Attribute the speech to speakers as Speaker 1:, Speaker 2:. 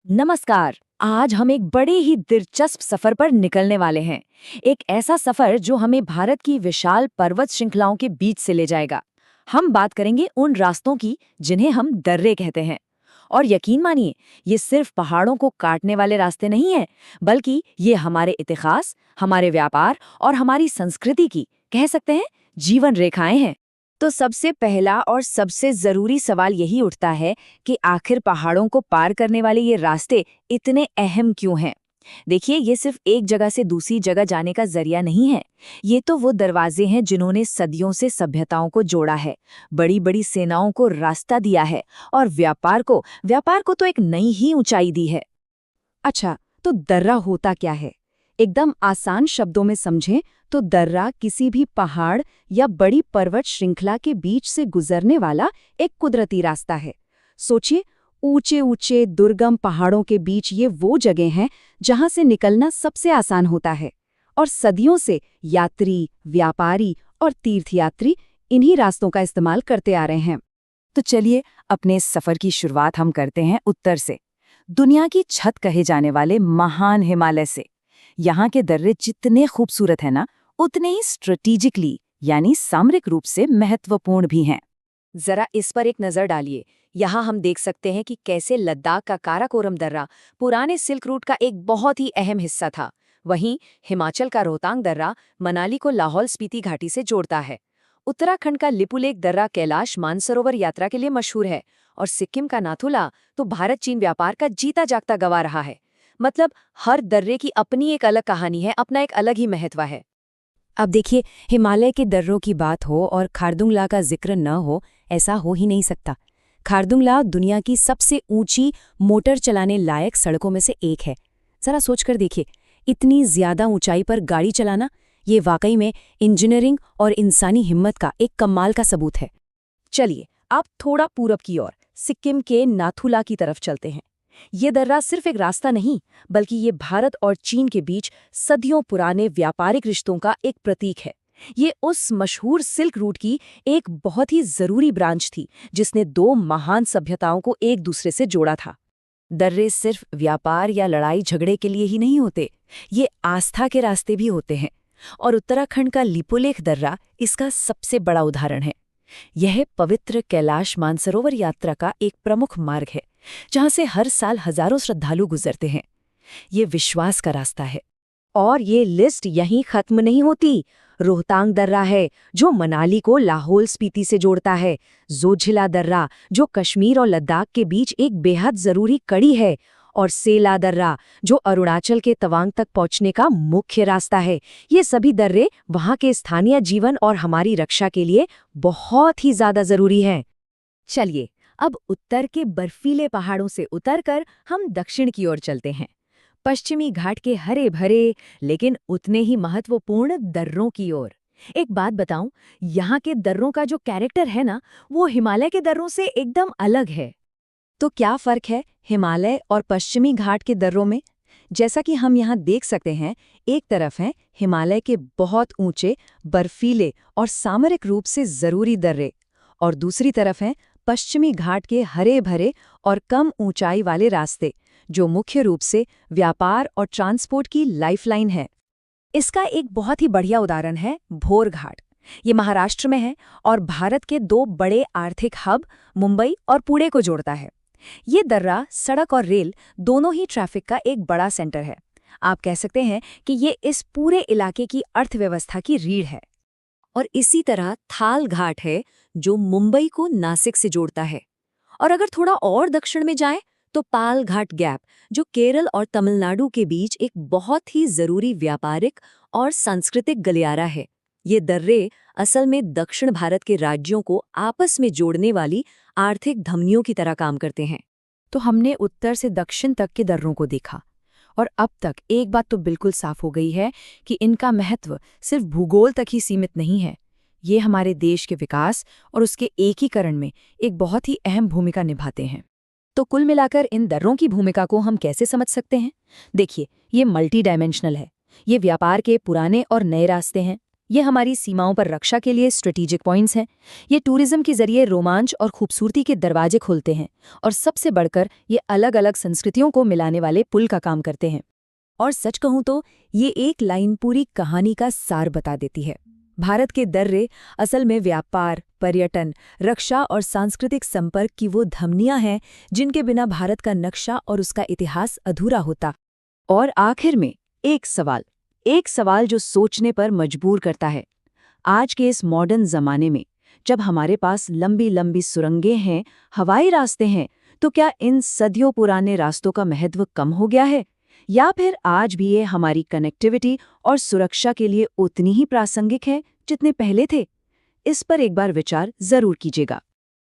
Speaker 1: नमस्कार। आज हम एक बड़े ही दिलचस्प सफर पर निकलने वाले हैं। एक ऐसा सफर जो हमें भारत की विशाल पर्वत श्रृंखलाओं के बीच से ले जाएगा। हम बात करेंगे उन रास्तों की जिन्हें हम दर्रे कहते हैं। और यकीन मानिए, ये सिर्फ पहाड़ों को काटने वाले रास्ते नहीं हैं, बल्कि ये हमारे इतिहास, हमारे व्यापार और हमारी संस्कृति की, कह सकते हैं, जीवन रेखाएं हैं। तो सबसे पहला और सबसे जरूरी सवाल यही उठता है कि आखिर पहाड़ों को पार करने वाले ये रास्ते इतने अहम क्यों हैं? देखिए, ये सिर्फ एक जगह से दूसरी जगह जाने का जरिया नहीं है। ये तो वो दरवाजे हैं जिन्होंने सदियों से सभ्यताओं को जोड़ा है, बड़ी बड़ी सेनाओं को रास्ता दिया है और व्यापार को तो एक नई ही ऊंचाई दी है।
Speaker 2: अच्छा, तो दर्रा होता क्या है? एकदम आसान शब्दों में समझें तो दर्रा किसी भी पहाड़ या बड़ी पर्वत श्रृंखला के बीच से गुजरने वाला एक कुदरती रास्ता है। सोचिए, ऊंचे ऊंचे दुर्गम पहाड़ों के बीच ये वो जगह हैं जहां से निकलना सबसे आसान होता है। और सदियों से यात्री, व्यापारी और तीर्थयात्री इन्हीं रास्तों का इस्तेमाल करते आ रहे हैं।
Speaker 1: तो चलिए, अपने इस सफर की शुरुआत हम करते हैं उत्तर से, दुनिया की छत कहे जाने वाले महान हिमालय से। यहाँ के दर्रे जितने खूबसूरत हैं ना, उतने ही स्ट्रेटेजिकली यानी सामरिक रूप से महत्वपूर्ण भी हैं। जरा इस पर एक नजर डालिए। यहाँ हम देख सकते हैं कि कैसे लद्दाख का काराकोरम दर्रा पुराने सिल्क रूट का एक बहुत ही अहम हिस्सा था। वहीं हिमाचल का रोहतांग दर्रा मनाली को लाहौल स्पीति घाटी से जोड़ता है। उत्तराखंड का लिपुलेख दर्रा कैलाश मानसरोवर यात्रा के लिए मशहूर है। और सिक्किम का नाथुला तो भारत चीन व्यापार का जीता जागता गवाह रहा है। मतलब हर दर्रे की अपनी एक अलग कहानी है, अपना एक अलग ही महत्व है।
Speaker 2: अब देखिए, हिमालय के दर्रों की बात हो और खारदुंगला का जिक्र न हो, ऐसा हो ही नहीं सकता। खारदुंगला दुनिया की सबसे ऊंची मोटर चलाने लायक सड़कों में से एक है। जरा सोचकर देखिए, इतनी ज्यादा ऊंचाई पर गाड़ी चलाना, ये वाकई में इंजीनियरिंग और इंसानी हिम्मत का एक कमाल का सबूत है।
Speaker 1: चलिए, आप थोड़ा पूरब की ओर सिक्किम के नाथुला की तरफ चलते हैं। ये दर्रा सिर्फ एक रास्ता नहीं, बल्कि ये भारत और चीन के बीच सदियों पुराने व्यापारिक रिश्तों का एक प्रतीक है। ये उस मशहूर सिल्क रूट की एक बहुत ही जरूरी ब्रांच थी, जिसने दो महान सभ्यताओं को एक दूसरे से जोड़ा था। दर्रे सिर्फ व्यापार या लड़ाई झगड़े के लिए ही नहीं होते, ये आस्था के रास्ते भी होते हैं। और उत्तराखंड का लिपुलेख दर्रा इसका सबसे बड़ा उदाहरण है। यह पवित्र कैलाश मानसरोवर यात्रा का एक प्रमुख मार्ग है, जहां से हर साल हजारों श्रद्धालु गुजरते हैं। ये विश्वास का रास्ता है। और ये लिस्ट यहीं खत्म नहीं होती। रोहतांग दर्रा है जो मनाली को लाहौल स्पीति से जोड़ता है। जोजिला दर्रा जो कश्मीर और लद्दाख के बीच एक बेहद जरूरी कड़ी है। और सेला दर्रा जो अरुणाचल के तवांग तक पहुंचने का मुख्य रास्ता है। ये सभी दर्रे वहां के स्थानीय जीवन और हमारी रक्षा के लिए बहुत ही ज्यादा जरूरी हैं। चलिए, अब उत्तर के बर्फीले पहाड़ों से उतरकर हम दक्षिण की ओर चलते हैं, पश्चिमी घाट के हरे भरे लेकिन उतने ही महत्वपूर्ण दर्रों की ओर। एक बात बताऊं, यहाँ के दर्रों का जो कैरेक्टर है ना, वो हिमालय के दर्रों से एकदम अलग है। तो क्या फर्क है हिमालय और पश्चिमी घाट के दर्रों में? जैसा कि हम यहाँ देख सकते हैं, एक तरफ हैं हिमालय के बहुत ऊंचे, बर्फीले और सामरिक रूप से जरूरी दर्रे, और दूसरी तरफ हैं पश्चिमी घाट के हरे भरे और कम ऊंचाई वाले रास्ते, जो मुख्य रूप से व्यापार और ट्रांसपोर्ट की लाइफलाइन है। इसका एक बहुत ही बढ़िया उदाहरण है भोर घाट। ये महाराष्ट्र में है और भारत के दो बड़े आर्थिक हब मुंबई और पुणे को जोड़ता है। ये दर्रा सड़क और रेल दोनों ही ट्रैफिक का एक बड़ा सेंटर है। आप कह सकते हैं कि ये इस पूरे इलाके की अर्थव्यवस्था की रीढ़ है। और इसी तरह थाल घाट है जो मुंबई को नासिक से जोड़ता है। और अगर थोड़ा और दक्षिण में जाएं तो पाल घाट गैप, जो केरल और तमिलनाडु के बीच एक बहुत ही जरूरी व्यापारिक और सांस्कृतिक गलियारा है। ये दर्रे असल में दक्षिण भारत के राज्यों को आपस में जोड़ने वाली आर्थिक धमनियों की तरह काम करते हैं।
Speaker 2: तो हमने उत्तर से दक्षिण तक के दर्रों को देखा, और अब तक एक बात तो बिल्कुल साफ हो गई है कि इनका महत्व सिर्फ भूगोल तक ही सीमित नहीं है। ये हमारे देश के विकास और उसके एकीकरण में एक बहुत ही अहम भूमिका निभाते हैं।
Speaker 1: तो कुल मिलाकर इन दर्रों की भूमिका को हम कैसे समझ सकते हैं? देखिए, ये मल्टी डायमेंशनल है। ये व्यापार के पुराने और नए रास्ते हैं, ये हमारी सीमाओं पर रक्षा के लिए स्ट्रेटेजिक पॉइंट्स हैं। ये टूरिज्म के जरिए रोमांच और खूबसूरती के दरवाजे खोलते हैं, और सबसे बढ़कर ये अलग अलग संस्कृतियों को मिलाने वाले पुल का काम करते हैं।
Speaker 2: और सच कहूं तो ये एक लाइन पूरी कहानी का सार बता देती है। भारत के दर्रे असल में व्यापार, पर्यटन, रक्षा और सांस्कृतिक संपर्क की वो धमनियां हैं जिनके बिना भारत का नक्शा और उसका इतिहास अधूरा होता। और आखिर में एक सवाल जो सोचने पर मजबूर करता है। आज के इस मॉडर्न जमाने में जब हमारे पास लंबी लंबी सुरंगें हैं, हवाई रास्ते हैं, तो क्या इन सदियों पुराने रास्तों का महत्व कम हो गया है, या फिर आज भी ये हमारी कनेक्टिविटी और सुरक्षा के लिए उतनी ही प्रासंगिक है जितने पहले थे? इस पर एक बार विचार जरूर कीजिएगा।